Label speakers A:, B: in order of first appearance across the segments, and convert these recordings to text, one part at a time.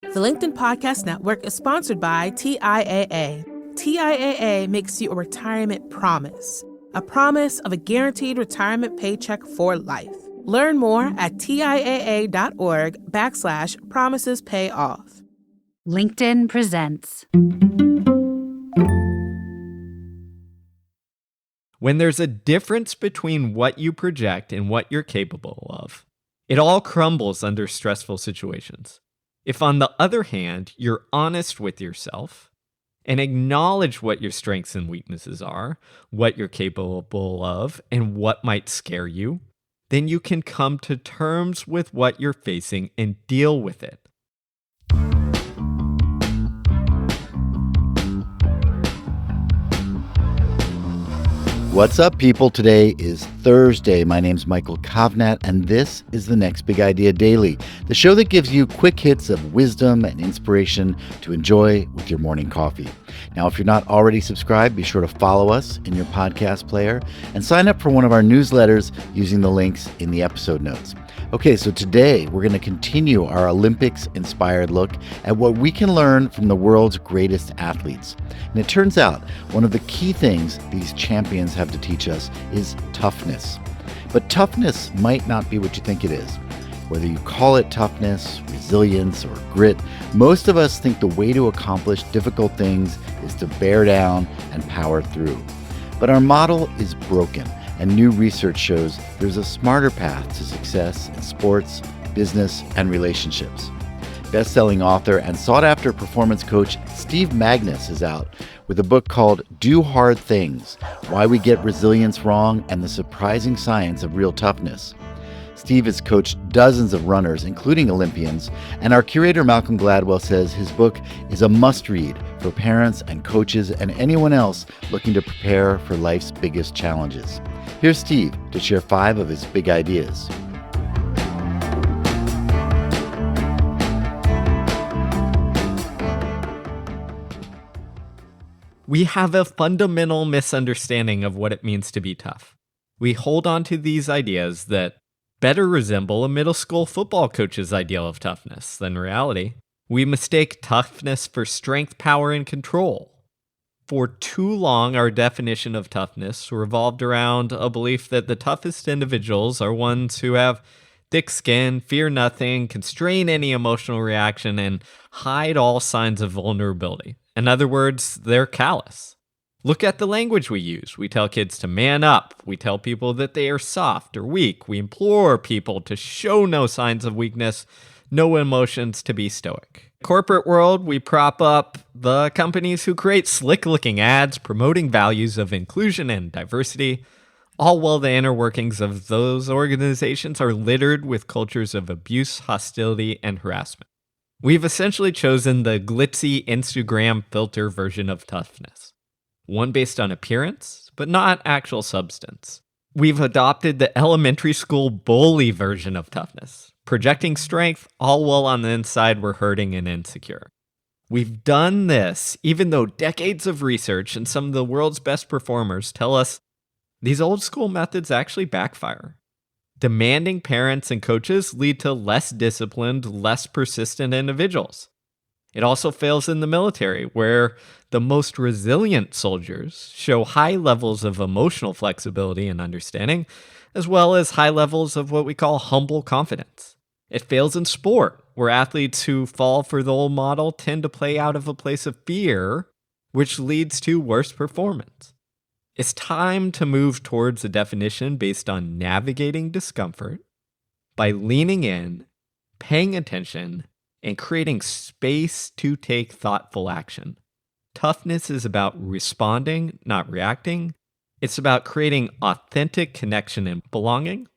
A: The LinkedIn Podcast Network is sponsored by TIAA. TIAA makes you a retirement promise, a promise of a guaranteed retirement paycheck for life. Learn more at TIAA.org/promises pay off.
B: LinkedIn presents.
C: When there's a difference between what you project and what you're capable of, it all crumbles under stressful situations. If, on the other hand, you're honest with yourself and acknowledge what your strengths and weaknesses are, what you're capable of, and what might scare you, then you can come to terms with what you're facing and deal with it.
D: What's up, people? Today is Thursday. My name's Michael Kovnat, and this is the Next Big Idea Daily, the show that gives you quick hits of wisdom and inspiration to enjoy with your morning coffee. Now, if you're not already subscribed, be sure to follow us in your podcast player and sign up for one of our newsletters using the links in the episode notes. Okay, so today we're going to continue our Olympics-inspired look at what we can learn from the world's greatest athletes. And it turns out one of the key things these champions have to teach us is toughness. But toughness might not be what you think it is. Whether you call it toughness, resilience, or grit, most of us think the way to accomplish difficult things is to bear down and power through. But our model is broken. And new research shows there's a smarter path to success in sports, business, and relationships. Best-selling author and sought-after performance coach Steve Magness is out with a book called Do Hard Things: Why We Get Resilience Wrong and the Surprising Science of Real Toughness. Steve has coached dozens of runners, including Olympians, and our curator Malcolm Gladwell says his book is a must-read for parents and coaches and anyone else looking to prepare for life's biggest challenges. Here's Steve to share 5 of his big ideas.
C: We have a fundamental misunderstanding of what it means to be tough. We hold on to these ideas that better resemble a middle school football coach's ideal of toughness than reality. We mistake toughness for strength, power, and control. For too long, our definition of toughness revolved around a belief that the toughest individuals are ones who have thick skin, fear nothing, constrain any emotional reaction, and hide all signs of vulnerability. In other words, they're callous. Look at the language we use. We tell kids to man up. We tell people that they are soft or weak. We implore people to show no signs of weakness, no emotions, to be stoic. Corporate world, we prop up the companies who create slick-looking ads promoting values of inclusion and diversity, all while the inner workings of those organizations are littered with cultures of abuse, hostility, and harassment. We've essentially chosen the glitzy Instagram filter version of toughness, one based on appearance, but not actual substance. We've adopted the elementary school bully version of toughness, projecting strength, all while on the inside we're hurting and insecure. We've done this even though decades of research and some of the world's best performers tell us these old school methods actually backfire. Demanding parents and coaches lead to less disciplined, less persistent individuals. It also fails in the military, where the most resilient soldiers show high levels of emotional flexibility and understanding, as well as high levels of what we call humble confidence. It fails in sport, where athletes who fall for the old model tend to play out of a place of fear, which leads to worse performance. It's time to move towards a definition based on navigating discomfort by leaning in, paying attention, and creating space to take thoughtful action. Toughness is about responding, not reacting. It's about creating authentic connection and belonging,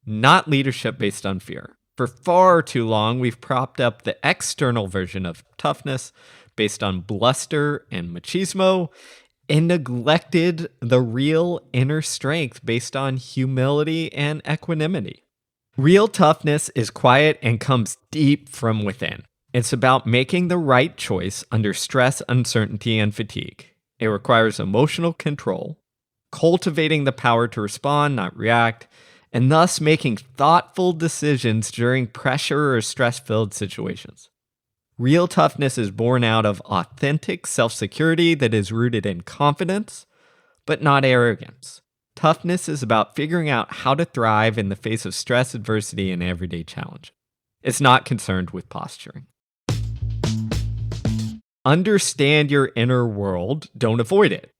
C: not leadership based on fear. For far too long, we've propped up the external version of toughness based on bluster and machismo, and neglected the real inner strength based on humility and equanimity. Real toughness is quiet and comes deep from within. It's about making the right choice under stress, uncertainty, and fatigue. It requires emotional control, cultivating the power to respond, not react, and thus making thoughtful decisions during pressure or stress-filled situations. Real toughness is born out of authentic self-security that is rooted in confidence, but not arrogance. Toughness is about figuring out how to thrive in the face of stress, adversity, and everyday challenge. It's not concerned with posturing. Understand your inner world, don't avoid it.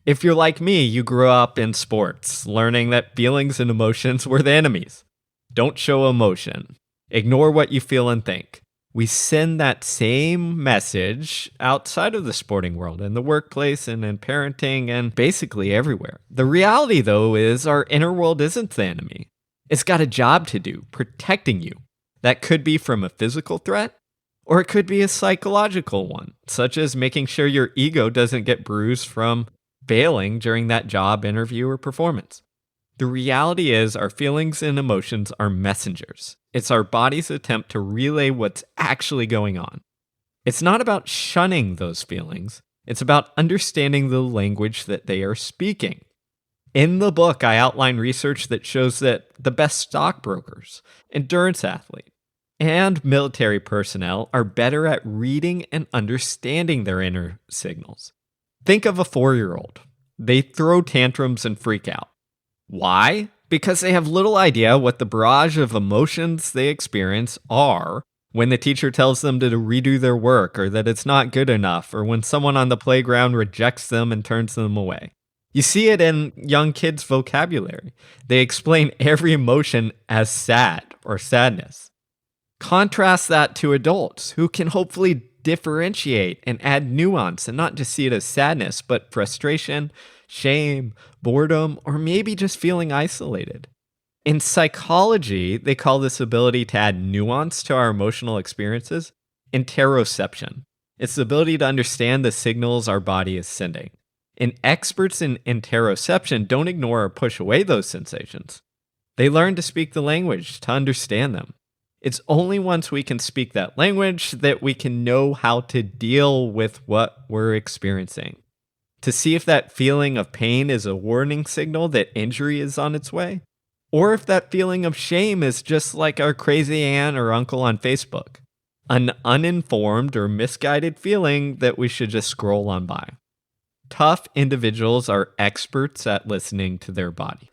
C: If you're like me, you grew up in sports, learning that feelings and emotions were the enemies. Don't show emotion. Ignore what you feel and think. We send that same message outside of the sporting world, in the workplace and in parenting and basically everywhere. The reality, though, is our inner world isn't the enemy. It's got a job to do, protecting you. That could be from a physical threat, or it could be a psychological one, such as making sure your ego doesn't get bruised from failing during that job interview or performance. The reality is our feelings and emotions are messengers. It's our body's attempt to relay what's actually going on. It's not about shunning those feelings. It's about understanding the language that they are speaking. In the book, I outline research that shows that the best stockbrokers, endurance athletes, and military personnel are better at reading and understanding their inner signals. Think of a 4-year-old. They throw tantrums and freak out. Why? Because they have little idea what the barrage of emotions they experience are when the teacher tells them to redo their work, or that it's not good enough, or when someone on the playground rejects them and turns them away. You see it in young kids' vocabulary. They explain every emotion as sad or sadness. Contrast that to adults who can hopefully differentiate and add nuance and not just see it as sadness, but frustration, shame, boredom, or maybe just feeling isolated. In psychology, they call this ability to add nuance to our emotional experiences interoception. It's the ability to understand the signals our body is sending. And experts in interoception don't ignore or push away those sensations. They learn to speak the language, to understand them. It's only once we can speak that language that we can know how to deal with what we're experiencing. To see if that feeling of pain is a warning signal that injury is on its way, or if that feeling of shame is just like our crazy aunt or uncle on Facebook, an uninformed or misguided feeling that we should just scroll on by. Tough individuals are experts at listening to their body.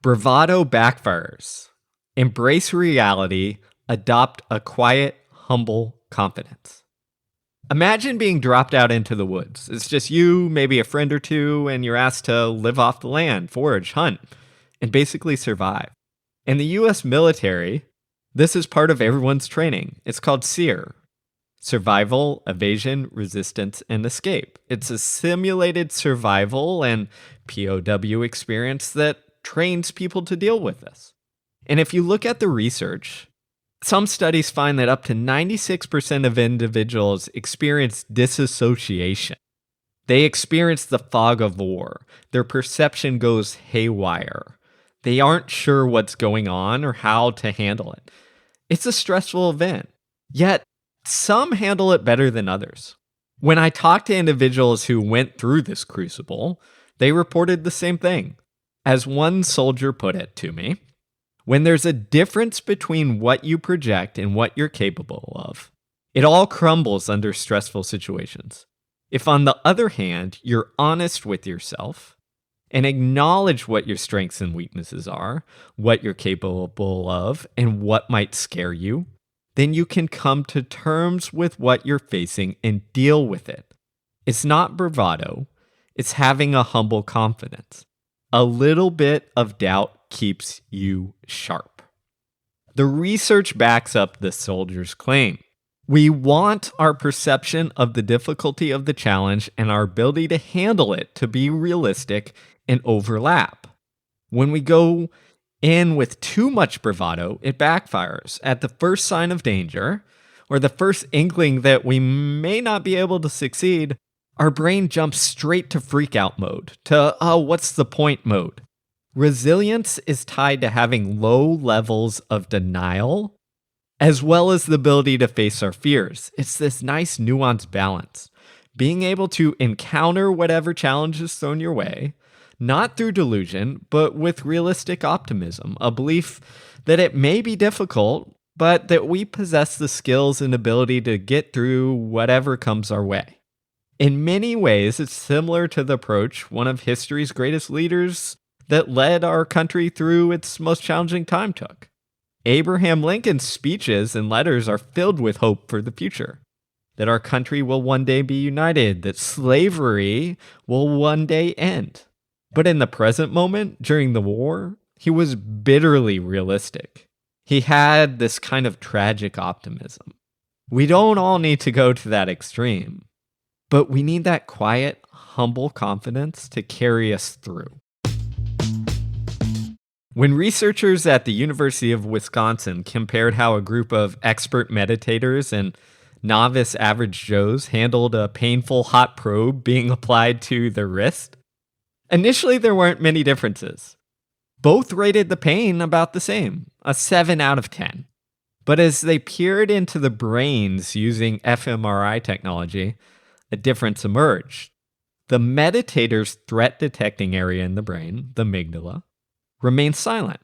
C: Bravado backfires. Embrace reality, adopt a quiet, humble confidence. Imagine being dropped out into the woods. It's just you, maybe a friend or two, and you're asked to live off the land, forage, hunt, and basically survive. In the US military, this is part of everyone's training. It's called SEER. Survival, evasion, resistance, and escape. It's a simulated survival and POW experience that trains people to deal with this. And if you look at the research, some studies find that up to 96% of individuals experience disassociation. They experience the fog of war. Their perception goes haywire. They aren't sure what's going on or how to handle it. It's a stressful event. Yet, some handle it better than others. When I talked to individuals who went through this crucible, they reported the same thing. As one soldier put it to me, when there's a difference between what you project and what you're capable of, it all crumbles under stressful situations. If, on the other hand, you're honest with yourself and acknowledge what your strengths and weaknesses are, what you're capable of, and what might scare you, then you can come to terms with what you're facing and deal with it. It's not bravado, it's having a humble confidence. A little bit of doubt keeps you sharp. The research backs up the soldier's claim. We want our perception of the difficulty of the challenge and our ability to handle it to be realistic and overlap. When we go in with too much bravado, it backfires. At the first sign of danger, or the first inkling that we may not be able to succeed, our brain jumps straight to freak out mode, to what's the point mode. Resilience is tied to having low levels of denial, as well as the ability to face our fears. It's this nice nuanced balance. Being able to encounter whatever challenge is thrown your way, not through delusion, but with realistic optimism, a belief that it may be difficult, but that we possess the skills and ability to get through whatever comes our way. In many ways, it's similar to the approach one of history's greatest leaders that led our country through its most challenging time took. Abraham Lincoln's speeches and letters are filled with hope for the future, that our country will one day be united, that slavery will one day end. But in the present moment, during the war, he was bitterly realistic. He had this kind of tragic optimism. We don't all need to go to that extreme, but we need that quiet, humble confidence to carry us through. When researchers at the University of Wisconsin compared how a group of expert meditators and novice average Joes handled a painful hot probe being applied to their wrist, initially there weren't many differences. Both rated the pain about the same, a 7 out of 10. But as they peered into the brains using fMRI technology, a difference emerged. The meditator's threat detecting area in the brain, the amygdala, remained silent.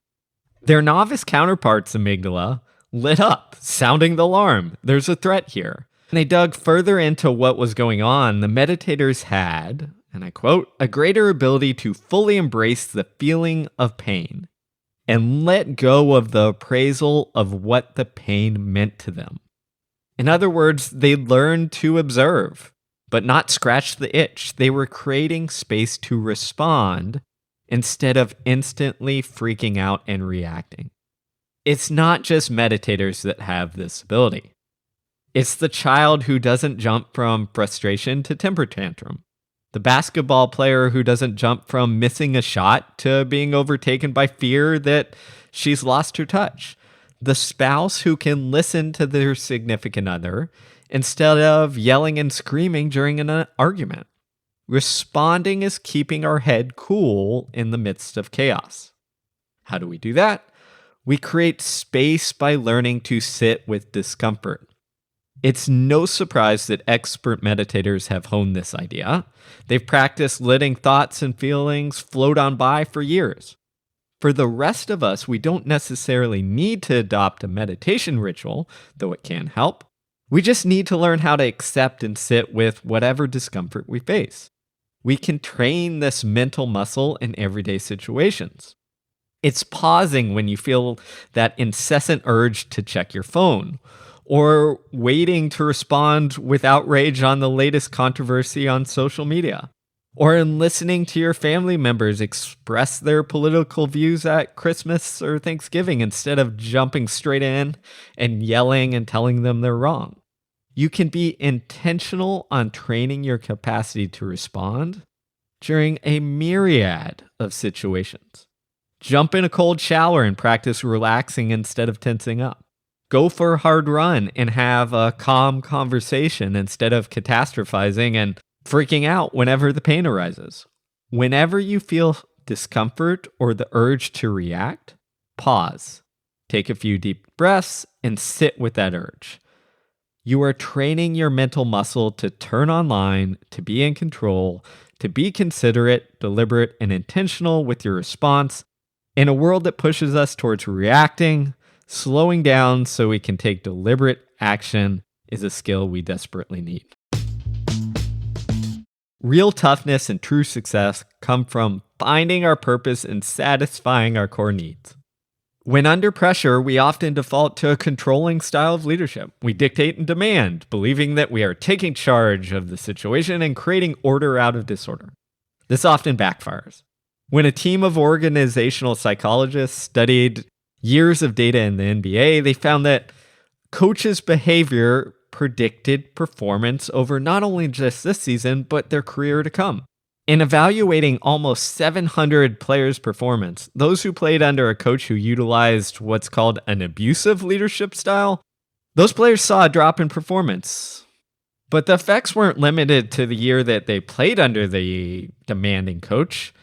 C: Their novice counterpart's amygdala lit up, sounding the alarm. There's a threat here. When they dug further into what was going on, the meditators had, and I quote, a greater ability to fully embrace the feeling of pain and let go of the appraisal of what the pain meant to them. In other words, they learned to observe, but not scratch the itch. They were creating space to respond instead of instantly freaking out and reacting. It's not just meditators that have this ability. It's the child who doesn't jump from frustration to temper tantrum. The basketball player who doesn't jump from missing a shot to being overtaken by fear that she's lost her touch. The spouse who can listen to their significant other instead of yelling and screaming during an argument. Responding is keeping our head cool in the midst of chaos. How do we do that? We create space by learning to sit with discomfort. It's no surprise that expert meditators have honed this idea. They've practiced letting thoughts and feelings float on by for years. For the rest of us, we don't necessarily need to adopt a meditation ritual, though it can help. We just need to learn how to accept and sit with whatever discomfort we face. We can train this mental muscle in everyday situations. It's pausing when you feel that incessant urge to check your phone, or waiting to respond with outrage on the latest controversy on social media, or in listening to your family members express their political views at Christmas or Thanksgiving instead of jumping straight in and yelling and telling them they're wrong. You can be intentional on training your capacity to respond during a myriad of situations. Jump in a cold shower and practice relaxing instead of tensing up. Go for a hard run and have a calm conversation instead of catastrophizing and freaking out whenever the pain arises. Whenever you feel discomfort or the urge to react, pause. Take a few deep breaths and sit with that urge. You are training your mental muscle to turn online, to be in control, to be considerate, deliberate, and intentional with your response. In a world that pushes us towards reacting, slowing down so we can take deliberate action is a skill we desperately need. Real toughness and true success come from finding our purpose and satisfying our core needs. When under pressure, we often default to a controlling style of leadership. We dictate and demand, believing that we are taking charge of the situation and creating order out of disorder. This often backfires. When a team of organizational psychologists studied years of data in the NBA, they found that coaches' behavior predicted performance over not only just this season, but their career to come. In evaluating almost 700 players' performance, those who played under a coach who utilized what's called an abusive leadership style, those players saw a drop in performance. But the effects weren't limited to the year that they played under the demanding coach.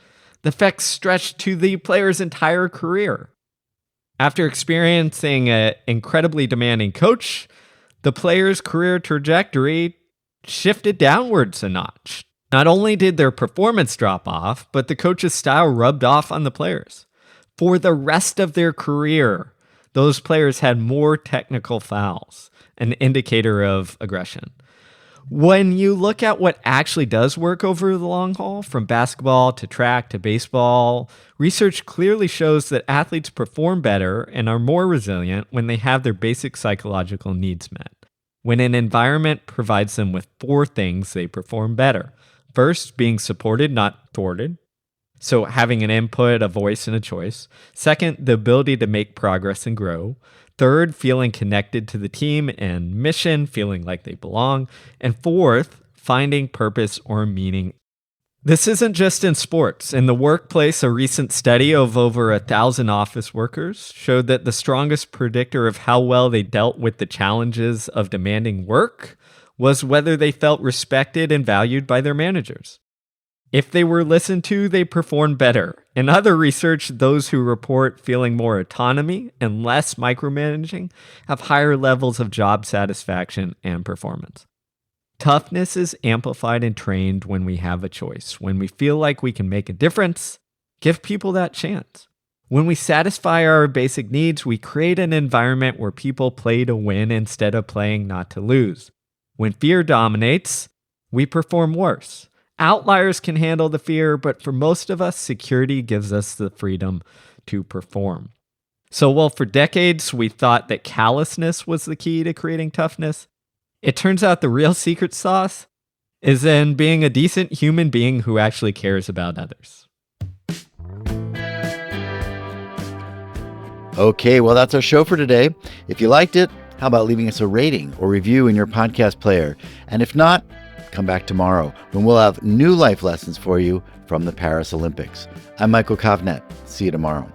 C: The effects stretched to the player's entire career. After experiencing an incredibly demanding coach, the player's career trajectory shifted downwards a notch. Not only did their performance drop off, but the coach's style rubbed off on the players. For the rest of their career, those players had more technical fouls, an indicator of aggression. When you look at what actually does work over the long haul, from basketball to track to baseball, research clearly shows that athletes perform better and are more resilient when they have their basic psychological needs met. When an environment provides them with 4 things, they perform better. First, being supported, not thwarted. So having an input, a voice, and a choice. Second, the ability to make progress and grow. Third, feeling connected to the team and mission, feeling like they belong. And fourth, finding purpose or meaning. This isn't just in sports. In the workplace, a recent study of over 1,000 office workers showed that the strongest predictor of how well they dealt with the challenges of demanding work was whether they felt respected and valued by their managers. If they were listened to, they performed better. In other research, those who report feeling more autonomy and less micromanaging have higher levels of job satisfaction and performance. Toughness is amplified and trained when we have a choice. When we feel like we can make a difference, give people that chance. When we satisfy our basic needs, we create an environment where people play to win instead of playing not to lose. When fear dominates, we perform worse. Outliers can handle the fear, but for most of us, security gives us the freedom to perform. So while for decades we thought that callousness was the key to creating toughness, it turns out the real secret sauce is in being a decent human being who actually cares about others.
D: Okay, well, that's our show for today. If you liked it, how about leaving us a rating or review in your podcast player? And if not, come back tomorrow when we'll have new life lessons for you from the Paris Olympics. I'm Michael Kovnat. See you tomorrow.